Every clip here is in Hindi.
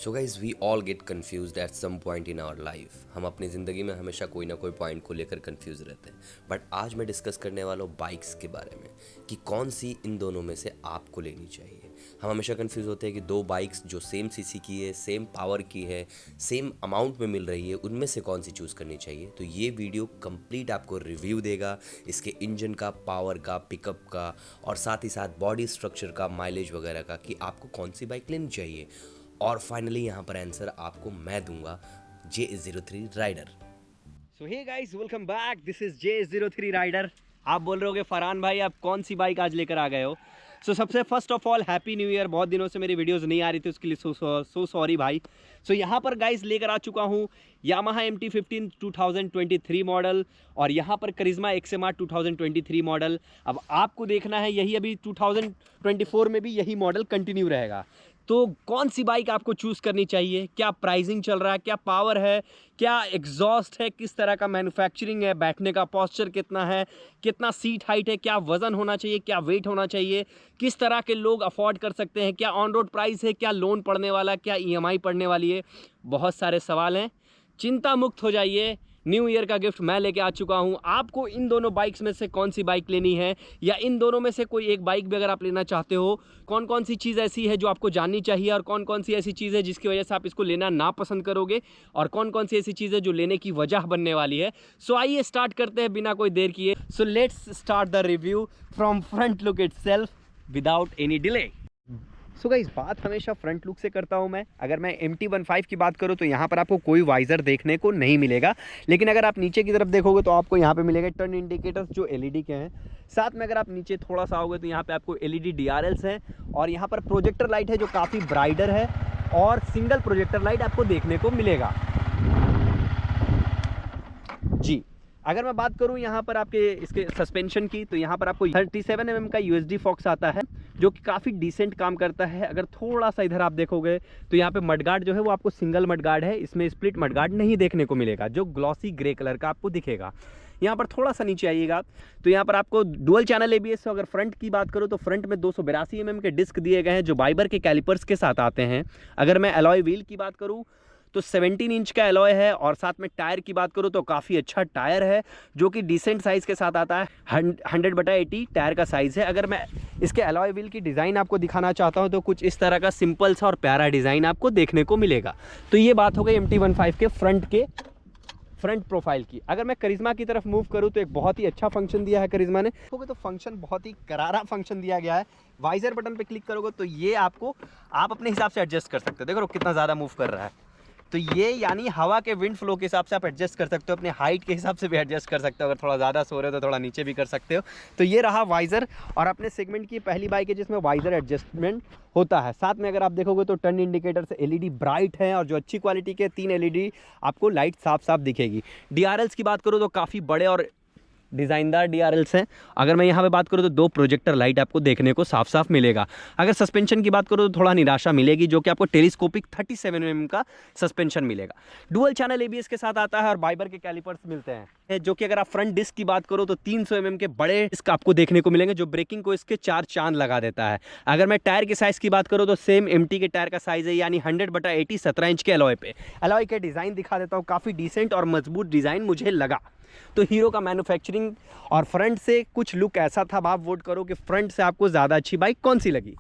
So guys we all get confused at some point in our life. हम अपनी ज़िंदगी में हमेशा कोई ना कोई पॉइंट को लेकर कन्फ्यूज रहते हैं। बट आज मैं डिस्कस करने वाला हूँ बाइक्स के बारे में कि कौन सी इन दोनों में से आपको लेनी चाहिए। हम हमेशा कन्फ्यूज़ होते हैं कि दो बाइक्स जो सेम सीसी की है, सेम पावर की है, सेम अमाउंट में मिल रही है, उनमें से कौन सी चूज़ करनी चाहिए। तो ये वीडियो कंप्लीट आपको रिव्यू देगा इसके इंजन का, पावर का, पिकअप का और साथ ही साथ बॉडी स्ट्रक्चर का, माइलेज वगैरह का कि आपको कौन सी बाइक लेनी चाहिए। और फाइनली यहाँ पर आंसर आपको मैं दूंगा, J03 rider. So hey guys, welcome back. This is J03 rider. आप बोल रहे होगे फरहान भाई आप कौन सी बाइक आज लेकर आ गए हो। सबसे first of all happy new year. बहुत दिनों से मेरी वीडियोस नहीं आ रही थी, उसके लिए सो सॉरी भाई। यहाँ पर गाइस लेकर आ चुका हूँ यामाहा MT-15 2023 मॉडल और यहाँ पर करिश्मा XMR 2023 मॉडल। अब आपको देखना है यही अभी 2024 में भी यही मॉडल कंटिन्यू रहेगा। तो कौन सी बाइक आपको चूज़ करनी चाहिए, क्या प्राइसिंग चल रहा है, क्या पावर है, क्या एग्जॉस्ट है, किस तरह का मैन्युफैक्चरिंग है, बैठने का पोस्चर कितना है, कितना सीट हाइट है, क्या वज़न होना चाहिए, क्या वेट होना चाहिए, किस तरह के लोग अफोर्ड कर सकते हैं, क्या ऑन रोड प्राइस है, क्या लोन पड़ने वाला, क्या EMI पड़ने वाली है। बहुत सारे सवाल हैं। चिंता मुक्त हो जाइए, न्यू ईयर का गिफ्ट मैं लेके आ चुका हूं। आपको इन दोनों बाइक्स में से कौन सी बाइक लेनी है या इन दोनों में से कोई एक बाइक भी अगर आप लेना चाहते हो, कौन कौन सी चीज़ ऐसी है जो आपको जाननी चाहिए और कौन कौन सी ऐसी चीज़ है जिसकी वजह से आप इसको लेना ना पसंद करोगे और कौन कौन सी ऐसी चीज़ है जो लेने की वजह बनने वाली है। आइए स्टार्ट करते हैं बिना कोई देर किए। Let's start the review from front look itself without any delay. Guys, बात हमेशा फ्रंट लुक से करता हूं मैं। अगर मैं MT-15 की बात करूं तो यहाँ पर आपको कोई वाइजर देखने को नहीं मिलेगा, लेकिन अगर आप नीचे की तरफ देखोगे तो आपको यहाँ पे मिलेगा टर्न इंडिकेटर्स जो LED के हैं। साथ में अगर आप नीचे थोड़ा सा आओगे तो यहाँ पे आपको LED DRLs हैं और यहाँ पर प्रोजेक्टर लाइट है जो काफ़ी ब्राइटर है और सिंगल प्रोजेक्टर लाइट आपको देखने को मिलेगा जी। अगर मैं बात करूं यहाँ पर आपके इसके सस्पेंशन की तो यहाँ पर आपको 37 mm का USD फॉक्स आता है जो कि काफ़ी डिसेंट काम करता है। अगर थोड़ा सा इधर आप देखोगे तो यहाँ पे मडगार्ड जो है वो आपको सिंगल मडगार्ड है, इसमें स्प्लिट मडगार्ड नहीं देखने को मिलेगा जो ग्लॉसी ग्रे कलर का आपको दिखेगा। यहाँ पर थोड़ा सा नीचे आइएगा तो यहाँ पर आपको डुअल चैनल ABS। अगर फ्रंट की बात करूँ तो फ्रंट में 282 mm के डिस्क दिए गए हैं जो बाइबर के कैलिपर्स के साथ आते हैं। अगर मैं अलॉय व्हील की बात करूँ तो 17 इंच का अलॉय है और साथ में टायर की बात करूँ तो काफ़ी अच्छा टायर है जो कि डिसेंट साइज़ के साथ आता है। 100/80 टायर का साइज़ है। अगर मैं इसके अलॉय व्हील की डिज़ाइन आपको दिखाना चाहता हूँ तो कुछ इस तरह का सिंपल सा और प्यारा डिज़ाइन आपको देखने को मिलेगा। तो ये बात हो गई MT-15 के फ्रंट प्रोफाइल की। अगर मैं करिश्मा की तरफ मूव करूँ तो एक बहुत ही अच्छा फंक्शन दिया है करिश्मा ने। तो फंक्शन बहुत ही करारा फंक्शन दिया गया है। वाइजर बटन पे क्लिक करोगे तो ये आप अपने हिसाब से एडजस्ट कर सकते हो। देखो कितना ज़्यादा मूव कर रहा है। तो ये यानी हवा के विंड फ्लो के हिसाब से आप एडजस्ट कर सकते हो, अपने हाइट के हिसाब से भी एडजस्ट कर सकते हो। अगर थोड़ा ज़्यादा सो रहे हो तो थोड़ा नीचे भी कर सकते हो। तो ये रहा वाइज़र और अपने सेगमेंट की पहली बाइक है जिसमें वाइज़र एडजस्टमेंट होता है। साथ में अगर आप देखोगे तो टर्न इंडिकेटर से LED ब्राइट है और जो अच्छी क्वालिटी के 3 LED आपको लाइट साफ साफ दिखेगी। DRLs की बात करूँ तो काफ़ी बड़े और डिज़ाइनदार DRLs हैं। अगर मैं यहाँ पे बात करूँ तो 2 प्रोजेक्टर लाइट आपको देखने को साफ साफ मिलेगा। अगर सस्पेंशन की बात करूँ तो थोड़ा निराशा मिलेगी जो कि आपको टेलीस्कोपिक 37 mm का सस्पेंशन मिलेगा। डुअल चैनल ABS के साथ आता है और बाइबर के कैलिपर्स मिलते हैं जो कि अगर आप फ्रंट डिस्क की बात करो तो 300 mm के बड़े डिस्क आपको देखने को मिलेंगे जो ब्रेकिंग को इसके 4 चांद लगा देता है। अगर मैं टायर के साइज़ की बात करूँ तो सेम MT के टायर का साइज़ है यानी 100/80 17 इंच के अलॉय पे। अलॉय के डिज़ाइन दिखा देता हूँ, काफ़ी डिसेंट और मजबूत डिज़ाइन मुझे लगा। तो हीरो का मैन्युफैक्चरिंग और फ्रंट से कुछ लुक ऐसा था। आप वोट करो कि फ्रंट से आपको ज़्यादा अच्छी बाइक कौन सी लगी।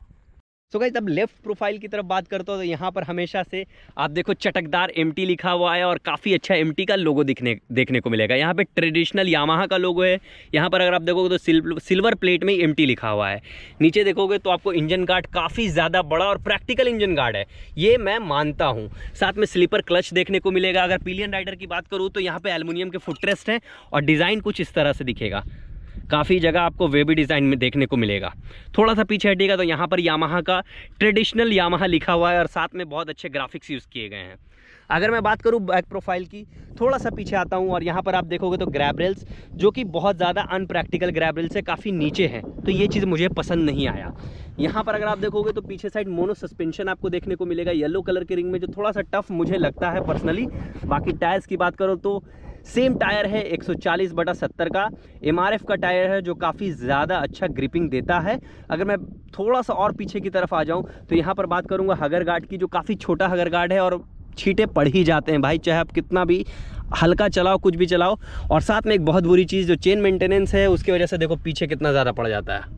गाइस, अब लेफ्ट प्रोफाइल की तरफ बात करता हूँ तो यहाँ पर हमेशा से आप देखो चटकदार MT लिखा हुआ है और काफ़ी अच्छा MT का लोगो देखने को मिलेगा। यहाँ पे ट्रेडिशनल यामाहा का लोगो है। यहाँ पर अगर आप देखोगे तो सिल्वर प्लेट में MT लिखा हुआ है। नीचे देखोगे तो आपको इंजन गार्ड काफ़ी ज़्यादा बड़ा और प्रैक्टिकल इंजन गार्ड है, ये मैं मानता हूँ। साथ में स्लीपर क्लच देखने को मिलेगा। अगर पिलियन राइडर की बात करूँ तो यहाँ पर एल्युमिनियम के फुटरेस्ट हैं और डिज़ाइन कुछ इस तरह से दिखेगा। काफ़ी जगह आपको वेबी डिज़ाइन में देखने को मिलेगा। थोड़ा सा पीछे हटिएगा तो यहाँ पर यामाहा का ट्रेडिशनल यामाहा लिखा हुआ है और साथ में बहुत अच्छे ग्राफिक्स यूज़ किए गए हैं। अगर मैं बात करूँ बैक प्रोफाइल की, थोड़ा सा पीछे आता हूँ और यहाँ पर आप देखोगे तो ग्रैब रेल्स जो कि बहुत ज़्यादा अनप्रैक्टिकल ग्रैब रेल्स से काफ़ी नीचे हैं, तो ये चीज़ मुझे पसंद नहीं आया। यहाँ पर अगर आप देखोगे तो पीछे साइड मोनो सस्पेंशन आपको देखने को मिलेगा येलो कलर के रिंग में जो थोड़ा सा टफ मुझे लगता है पर्सनली। बाकी टायर्स की बात करो तो सेम टायर है 140/70 का MRF का टायर है, जो काफ़ी ज़्यादा अच्छा ग्रिपिंग देता है। अगर मैं थोड़ा सा और पीछे की तरफ आ जाऊं तो यहाँ पर बात करूँगा हगर गार्ड की, जो काफ़ी छोटा हगर गार्ड है और छींटे पड़ ही जाते हैं भाई, चाहे आप कितना भी हल्का चलाओ, कुछ भी चलाओ। और साथ में एक बहुत बुरी चीज़ जो चेन मेंटेनेंस है, उसकी वजह से देखो पीछे कितना ज़्यादा पड़ जाता है।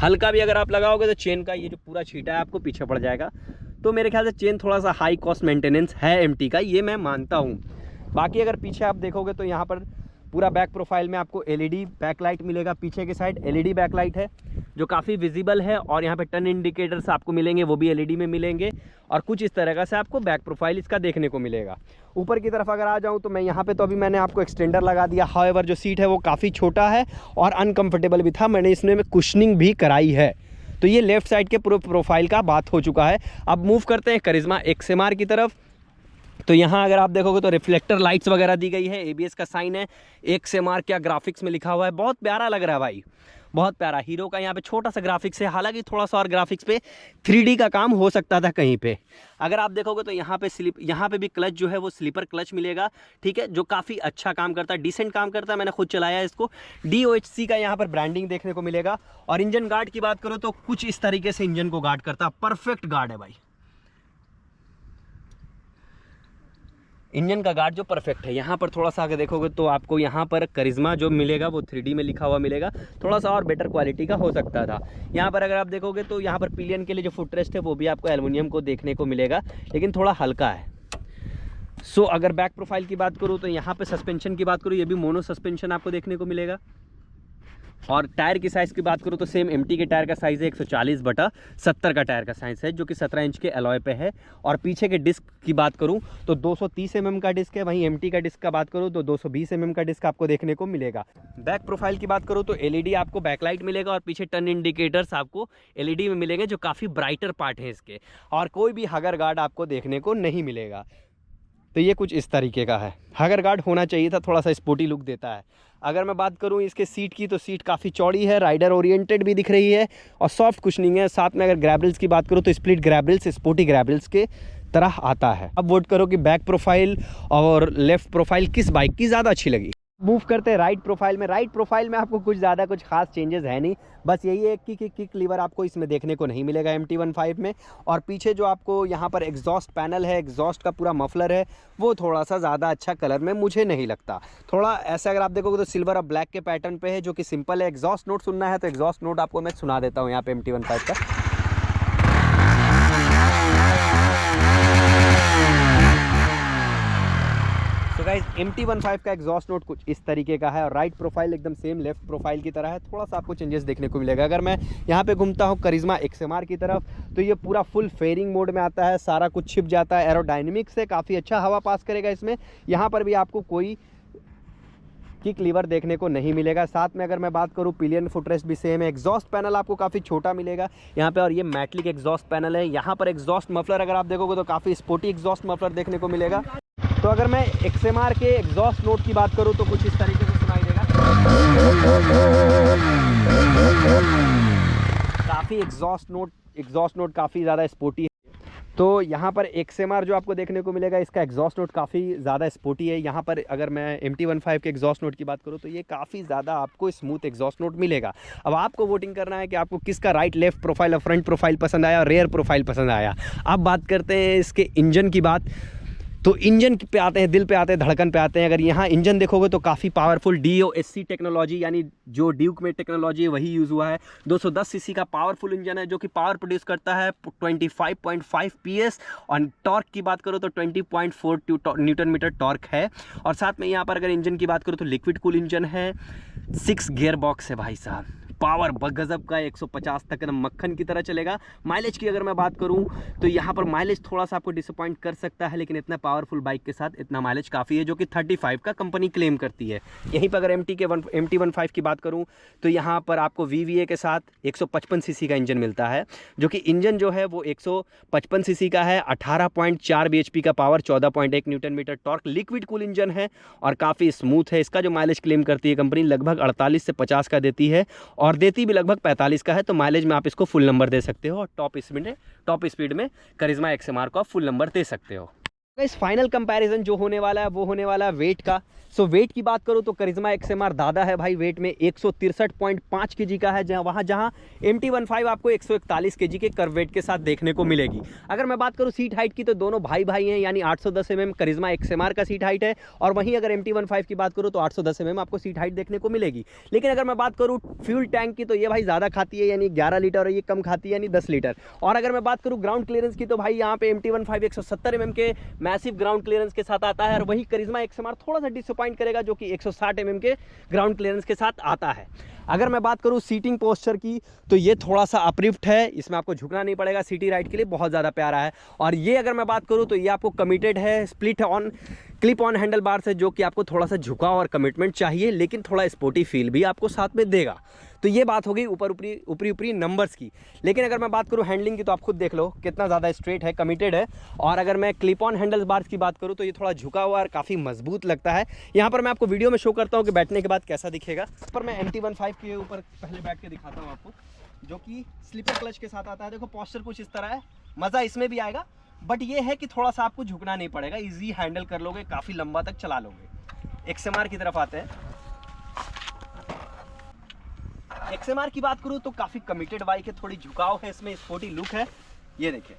हल्का भी अगर आप लगाओगे तो चेन का ये जो पूरा छींटा है आपको पीछे पड़ जाएगा। तो मेरे ख्याल से चेन थोड़ा सा हाई कॉस्ट मेंटेनेंस है MT का, ये मैं मानता हूँ। बाकी अगर पीछे आप देखोगे तो यहाँ पर पूरा बैक प्रोफाइल में आपको LED बैकलाइट मिलेगा। पीछे के साइड LED बैकलाइट है जो काफ़ी विजिबल है, और यहाँ पे टर्न इंडिकेटर्स आपको मिलेंगे, वो भी LED में मिलेंगे। और कुछ इस तरह का से आपको बैक प्रोफाइल इसका देखने को मिलेगा। ऊपर की तरफ अगर आ जाऊँ तो मैं यहाँ पे तो अभी मैंने आपको एक्सटेंडर लगा दिया। हाउएवर जो सीट है वो काफ़ी छोटा है और अनकम्फर्टेबल भी था, मैंने इसमें कुशनिंग भी कराई है। तो ये लेफ्ट साइड के पूरे प्रोफाइल का बात हो चुका है। अब मूव करते हैं करिश्मा XMR की तरफ। तो यहाँ अगर आप देखोगे तो रिफ्लेक्टर लाइट्स वगैरह दी गई है, ABS का साइन है, XMR क्या ग्राफिक्स में लिखा हुआ है, बहुत प्यारा लग रहा है भाई, बहुत प्यारा। हीरो का यहाँ पे छोटा सा ग्राफिक्स है, हालांकि थोड़ा सा और ग्राफिक्स पे 3D का काम हो सकता था कहीं पे। अगर आप देखोगे तो यहाँ पे भी क्लच जो है वो स्लीपर क्लच मिलेगा, ठीक है, जो काफ़ी अच्छा काम करता है, डिसेंट काम करता है। मैंने खुद चलाया है इसको। DOHC का यहाँ पर ब्रांडिंग देखने को मिलेगा। और इंजन गार्ड की बात करो तो कुछ इस तरीके से इंजन को गार्ड करता है, परफेक्ट गार्ड है भाई। इंजन का गार्ड जो परफेक्ट है। यहाँ पर थोड़ा सा आगे देखोगे तो आपको यहाँ पर करिश्मा जो मिलेगा वो 3D में लिखा हुआ मिलेगा, थोड़ा सा और बेटर क्वालिटी का हो सकता था। यहाँ पर अगर आप देखोगे तो यहाँ पर पिलियन के लिए जो फुटरेस्ट है वो भी आपको एल्युमिनियम को देखने को मिलेगा, लेकिन थोड़ा हल्का है। सो अगर बैक प्रोफाइल की बात करूँ तो यहाँ पर सस्पेंशन की बात करूँ, ये भी मोनो सस्पेंशन आपको देखने को मिलेगा। और टायर की साइज़ की बात करूँ तो सेम MT के टायर का साइज़ है 140/70 का टायर का साइज़ है, जो कि 17 इंच के एलॉय पे है। और पीछे के डिस्क की बात करूँ तो 230 mm का डिस्क है, वहीं MT का डिस्क का बात करूँ तो 220 mm का डिस्क आपको देखने को मिलेगा। बैक प्रोफाइल की बात करूँ तो LED आपको बैकलाइट मिलेगा, और पीछे टर्न इंडिकेटर्स आपको LED में मिलेंगे, जो काफ़ी ब्राइटर पार्ट है इसके। और कोई भी हगर गार्ड आपको देखने को नहीं मिलेगा। तो ये कुछ इस तरीके का है। हगर गार्ड होना चाहिए था, थोड़ा सा स्पोर्टी लुक देता है। अगर मैं बात करूं इसके सीट की तो सीट काफ़ी चौड़ी है, राइडर ओरिएंटेड भी दिख रही है, और सॉफ्ट कुशनिंग है। साथ में अगर ग्रैबल्स की बात करूं तो स्प्लिट ग्रैबल्स स्पोर्टी ग्रैबल्स के तरह आता है। अब वोट करो कि बैक प्रोफाइल और लेफ्ट प्रोफाइल किस बाइक की ज़्यादा अच्छी लगी। मूव करते हैं राइट प्रोफाइल में। राइट प्रोफाइल में आपको कुछ ज़्यादा कुछ खास चेंजेस है नहीं, बस यही है कि किक लीवर आपको इसमें देखने को नहीं मिलेगा MT15 में। और पीछे जो आपको यहाँ पर एग्जॉस्ट पैनल है, एग्जॉस्ट का पूरा मफलर है, वो थोड़ा सा ज़्यादा अच्छा कलर में मुझे नहीं लगता। थोड़ा ऐसा अगर आप देखोगे तो सिल्वर और ब्लैक के पैटर्न पे है, जो कि सिंपल है। एग्जॉस्ट नोट सुनना है तो एग्जॉस्ट नोट आपको मैं सुना देता हूँ यहाँ पे MT15 का। तो गाइस MT15 का एग्जॉस्ट नोट कुछ इस तरीके का है, और राइट प्रोफाइल एकदम सेम लेफ्ट प्रोफाइल की तरह है। थोड़ा सा आपको चेंजेस देखने को मिलेगा। अगर मैं यहाँ पे घूमता हूँ करिश्मा XMR की तरफ तो ये पूरा फुल फेयरिंग मोड में आता है, सारा कुछ छिप जाता है। एरोडायनेमिक्स से काफ़ी अच्छा हवा पास करेगा इसमें। यहाँ पर भी आपको कोई किक लीवर देखने को नहीं मिलेगा। साथ में अगर मैं बात करूँ पिलियन फुटरेस्ट भी सेम है। एग्जॉस्ट पैनल आपको काफ़ी छोटा मिलेगा यहाँ पे, और ये मैटलिक एग्जॉस्ट पैनल है। यहाँ पर एग्जॉस्ट मफलर अगर आप देखोगे तो काफ़ी स्पोर्टी एग्जॉस्ट मफलर देखने को मिलेगा। तो अगर मैं XMR के एग्जॉस्ट नोट की बात करूँ तो कुछ इस तरीके से सुनाई देगा। काफ़ी एग्जॉस्ट नोट काफ़ी ज़्यादा स्पोर्टी है। तो यहाँ पर XMR जो आपको देखने को मिलेगा, इसका एग्जॉस्ट नोट काफ़ी ज़्यादा स्पोर्टी है। यहाँ पर अगर मैं MT15 के एग्जॉस्ट नोट की बात करूँ तो ये काफ़ी ज़्यादा आपको स्मूथ एग्जॉस्ट नोट मिलेगा। अब आपको वोटिंग करना है कि आपको किसका राइट लेफ्ट प्रोफाइल और फ्रंट प्रोफाइल पसंद आया और रेयर प्रोफाइल पसंद आया। अब बात करते हैं इसके इंजन की बात। तो इंजन पे आते हैं, दिल पे आते हैं, धड़कन पे आते हैं। अगर यहाँ इंजन देखोगे तो काफ़ी पावरफुल DOSC टेक्नोलॉजी, यानी जो ड्यूक में टेक्नोलॉजी है वही यूज़ हुआ है। 210 सीसी का पावरफुल इंजन है, जो कि पावर प्रोड्यूस करता है 25.5 PS। और टॉर्क की बात करो तो 20.4 न्यूटन मीटर टॉर्क है। और साथ में यहाँ पर अगर इंजन की बात करो तो लिक्विड कूल इंजन है, 6 गियर बॉक्स है भाई साहब। पावर गजब का 150 तक एकदम मक्खन की तरह चलेगा। माइलेज की अगर मैं बात करूं तो यहाँ पर माइलेज थोड़ा सा आपको डिसअपॉइंट कर सकता है, लेकिन इतना पावरफुल बाइक के साथ इतना माइलेज काफ़ी है, जो कि 35 का कंपनी क्लेम करती है। यहीं पर अगर MT15 की बात करूं तो यहाँ पर आपको VVA के साथ 155 सीसी का इंजन मिलता है, जो कि इंजन जो है वो 155 सीसी का है, 18.4 bhp का power, 14.1 newton metre torque, liquid cool engine है और काफ़ी स्मूथ है। इसका जो माइलेज क्लेम करती है कंपनी लगभग 48 से 50 का देती है, और देती भी लगभग 45 का है। तो माइलेज में आप इसको फुल नंबर दे सकते हो, और टॉप स्पीड में करिश्मा XMR को आप फुल नंबर दे सकते हो। इस फाइनल कंपैरिजन जो होने वाला है वो होने वाला है वेट का। सो वेट की बात करूँ तो करिश्मा XMR दादा है भाई वेट में 163.5 kg का है, जहाँ MT15 आपको 141 kg के कर्व वेट के साथ देखने को मिलेगी। अगर मैं बात करूँ सीट हाइट की तो दोनों भाई भाई हैं, यानी 810 mm करिश्मा XMR का सीट हाइट है, और वहीं अगर MT15 की बात करूँ तो 810 mm आपको सीट हाइट देखने को मिलेगी। लेकिन अगर मैं बात करूँ फ्यूल टैंक की तो ये भाई ज़्यादा खाती है, यानी 11 लीटर, और ये कम खाती है यानी 10 लीटर। और अगर मैं बात करूँ ग्राउंड क्लियरेंस की तो भाई यहाँ पे MT15 170 mm के मैसिव ग्राउंड क्लियरेंस के साथ आता है, और वही करिश्मा XMR थोड़ा सा डिसअपॉइंट करेगा जो कि 160 mm के ग्राउंड क्लियरेंस के साथ आता है। अगर मैं बात करूं सीटिंग पोस्चर की तो ये थोड़ा सा अपलिफ्ट है, इसमें आपको झुकना नहीं पड़ेगा, सिटी राइड के लिए बहुत ज़्यादा प्यारा है। और ये अगर मैं बात करूं तो ये आपको कमिटेड है split on clip on handle bar से, जो कि आपको थोड़ा सा झुकाव और कमिटमेंट चाहिए, लेकिन थोड़ा स्पोर्टी फील भी आपको साथ में देगा। तो ये बात हो गई ऊपरी नंबर्स की। लेकिन अगर मैं बात करूं हैंडलिंग की तो आप खुद देख लो कितना ज़्यादा स्ट्रेट है, कमिटेड है। और अगर मैं क्लिप ऑन हैंडल बार्स की बात करूं तो ये थोड़ा झुका हुआ और काफ़ी मजबूत लगता है। यहाँ पर मैं आपको वीडियो में शो करता हूँ कि बैठने के बाद कैसा दिखेगा। पर मैं MT15 के ऊपर पहले बैठ के दिखाता हूँ आपको, जो कि स्लीपर क्लच के साथ आता है। देखो पोस्चर कुछ इस तरह है, मज़ा इसमें भी आएगा, बट ये है कि थोड़ा सा आपको झुकना नहीं पड़ेगा, ईजी हैंडल कर लोगे, काफ़ी लंबा तक चला लोगे। XMR की तरफ आते हैं। XMR की बात करूँ तो काफ़ी कमिटेड बाइक है, थोड़ी झुकाव है इसमें, स्पोर्टी लुक है। ये देखिए,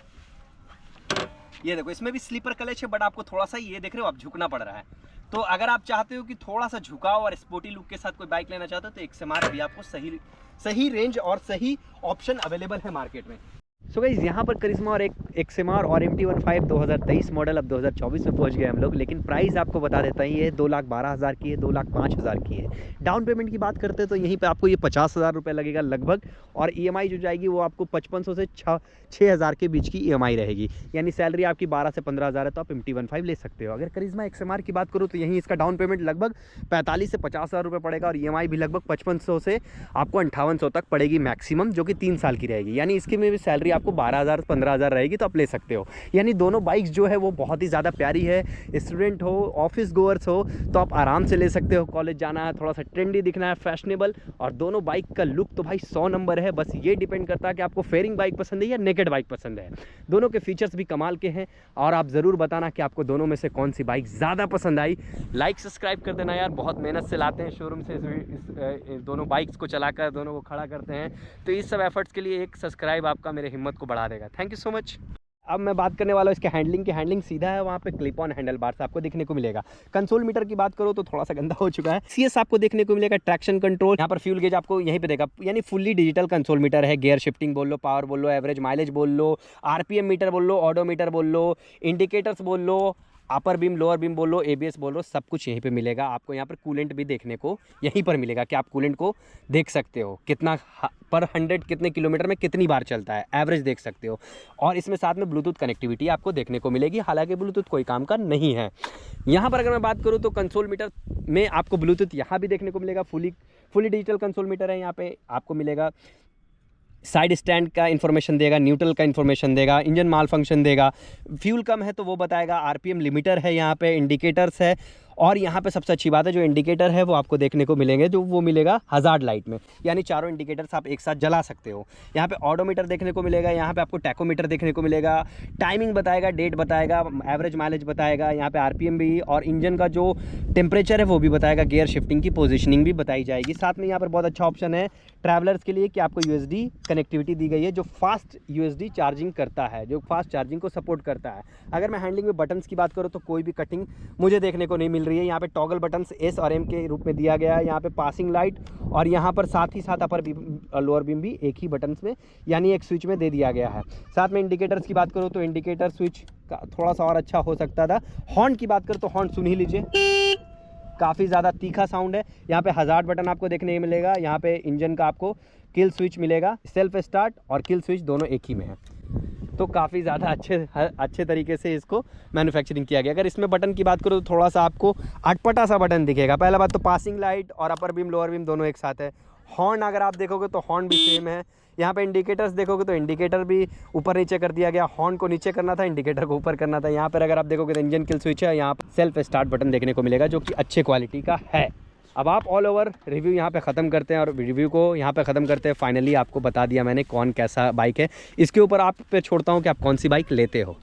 ये देखो इसमें भी स्लीपर क्लच है, बट आपको थोड़ा सा ये देख रहे हो आप झुकना पड़ रहा है। तो अगर आप चाहते हो कि थोड़ा सा झुकाव और स्पोर्टी लुक के साथ कोई बाइक लेना चाहते हो तो XMR भी आपको सही रेंज और सही ऑप्शन अवेलेबल है मार्केट में। सो गाइस यहाँ पर करिश्मा और एक XMR और MT15 2023 मॉडल अब 2024 में पहुँच गए हम लोग। लेकिन प्राइस आपको बता देता ही है, 2,12,000 की है, 2,05,000 की है। डाउन पेमेंट की बात करते हैं तो यहीं पे आपको ये 50,000 रुपये लगेगा लगभग, और EMI जो जाएगी वो आपको 5500 से 6,000 के बीच की EMI रहेगी। यानी सैलरी आपकी 12 से 15,000 है तो आप MT15 ले सकते हो। अगर करिश्मा XMR की बात करूँ तो यहीं इसका डाउन पेमेंट लगभग 45 से 50,000 रुपये पड़ेगा, और EMI भी लगभग 5500 से आपको 5800 तक पड़ेगी मैक्सिमम, जो कि 3 साल की रहेगी। यानी इसकी में भी सैलरी आपको 12,000 15,000 रहेगी तो आप ले सकते हो। यानी दोनों बाइक्स जो है वो बहुत ही ज़्यादा प्यारी है। स्टूडेंट हो, ऑफिस गोअर्स हो तो आप आराम से ले सकते हो। कॉलेज जाना है, थोड़ा सा ट्रेंडी दिखना है, फैशनेबल, और दोनों बाइक का लुक तो भाई 100 नंबर है। बस ये डिपेंड करता है कि आपको फेयरिंग बाइक पसंद है या नेकेड बाइक पसंद है। दोनों के फीचर्स भी कमाल के हैं, और आप ज़रूर बताना कि आपको दोनों में से कौन सी बाइक ज़्यादा पसंद आई। लाइक सब्सक्राइब कर देना यार, बहुत मेहनत से लाते हैं शोरूम से इस दोनों बाइक्स को चलाकर, दोनों को खड़ा करते हैं। तो इस सब एफर्ट्स के लिए एक सब्सक्राइब आपका मेरे हिम्मत को बढ़ा देगा। Thank you so much. अब मैं बात करने वाला हूँ इसके हैंडलिंग की। हैंडलिंग सीधा है, वहाँ पे क्लिप ऑन हैंडल बार्स आपको देखने को मिलेगा। कंसोल मीटर की बात करो तो थोड़ा सा गंदा हो चुका है। CS आपको देखने को मिलेगा, ट्रैक्शन कंट्रोल, यहाँ पर फ्यूल गेज आपको यहीं पे देगा, यानी फुल्ली डिजिटल कंसोल मीटर है। गियर शिफ्टिंग बोल लो, पावर बोल लो, एवरेज माइलेज बोल लो, RPM मीटर बोल लो, ऑडोमीटर बोल लो, इंडिकेटर्स बोल लो, अपर बीम लोअर बीम बोल लो, ABS बोल लो, सब कुछ यहीं पे मिलेगा। आपको यहाँ पर कूलेंट भी देखने को यहीं पर मिलेगा कि आप कूलेंट को देख सकते हो, कितना पर 100 कितने किलोमीटर में कितनी बार चलता है, एवरेज देख सकते हो। और इसमें साथ में ब्लूटूथ कनेक्टिविटी आपको देखने को मिलेगी, हालांकि ब्लूटूथ कोई काम का नहीं है। यहाँ पर अगर मैं बात करूँ तो कंसोल मीटर में आपको ब्लूटूथ यहाँ भी देखने को मिलेगा। फुली डिजिटल कंसोल मीटर है, यहाँ पे आपको मिलेगा। साइड स्टैंड का इन्फॉर्मेशन देगा, न्यूट्रल का इन्फॉर्मेशन देगा, इंजन माल फंक्शन देगा, फ्यूल कम है तो वो बताएगा, RPM लिमिटर है, यहाँ पे इंडिकेटर्स है। और यहाँ पे सबसे अच्छी बात है, जो इंडिकेटर है वो आपको देखने को मिलेंगे, जो वो मिलेगा हज़ार्ड लाइट में, यानी चारों इंडिकेटर्स आप एक साथ जला सकते हो। यहाँ पे ऑडोमीटर देखने को मिलेगा, यहाँ पे आपको टैकोमीटर देखने को मिलेगा, टाइमिंग बताएगा, डेट बताएगा, एवरेज माइलेज बताएगा, यहाँ पे RPM भी, और इंजन का जो टेम्परेचर है वो भी बताएगा, गियर शिफ्टिंग की पोजिशनिंग भी बताई जाएगी। साथ में यहाँ पर बहुत अच्छा ऑप्शन है ट्रैवलर्स के लिए कि आपको USB कनेक्टिविटी दी गई है, जो फास्ट USB चार्जिंग करता है, जो फास्ट चार्जिंग को सपोर्ट करता है। अगर मैं हैंडलिंग में बटन्स की बात करूँ तो कोई भी कटिंग मुझे देखने को नहीं मिल रही है। यहाँ पे टॉगल बटन्स S और M के रूप में दिया गया है, यहाँ पे पासिंग लाइट, और यहाँ पर साथ ही साथ अपर बीम लोअर बीम भी एक ही बटन्स में, यानी एक स्विच में दे दिया गया है। साथ में इंडिकेटर्स की बात करूँ तो इंडिकेटर स्विच का थोड़ा सा और अच्छा हो सकता था। हॉर्न की बात करूँ तो हॉर्न सुन ही लीजिए, काफ़ी ज़्यादा तीखा साउंड है। यहाँ पे हज़ार्ड बटन आपको देखने को मिलेगा, यहाँ पे इंजन का आपको किल स्विच मिलेगा, सेल्फ स्टार्ट और किल स्विच दोनों एक ही में है। तो काफ़ी ज़्यादा अच्छे तरीके से इसको मैन्युफैक्चरिंग किया गया। अगर इसमें बटन की बात करो तो थोड़ा सा आपको अटपटा सा बटन दिखेगा। पहला बात तो पासिंग लाइट और अपर बीम लोअर बीम दोनों एक साथ है। हॉर्न अगर आप देखोगे तो हॉर्न भी सेम है। यहाँ पे इंडिकेटर्स देखोगे तो इंडिकेटर भी ऊपर नीचे कर दिया गया, हॉर्न को नीचे करना था, इंडिकेटर को ऊपर करना था। यहाँ पर अगर आप देखोगे तो इंजन किल स्विच है, यहाँ पर सेल्फ स्टार्ट बटन देखने को मिलेगा, जो कि अच्छे क्वालिटी का है। अब आप ऑल ओवर रिव्यू यहाँ पे ख़त्म करते हैं, और रिव्यू को यहाँ पे ख़त्म करते हैं। फाइनली आपको बता दिया मैंने कौन कैसा बाइक है। इसके ऊपर आप पे छोड़ता हूँ कि आप कौन सी बाइक लेते हो।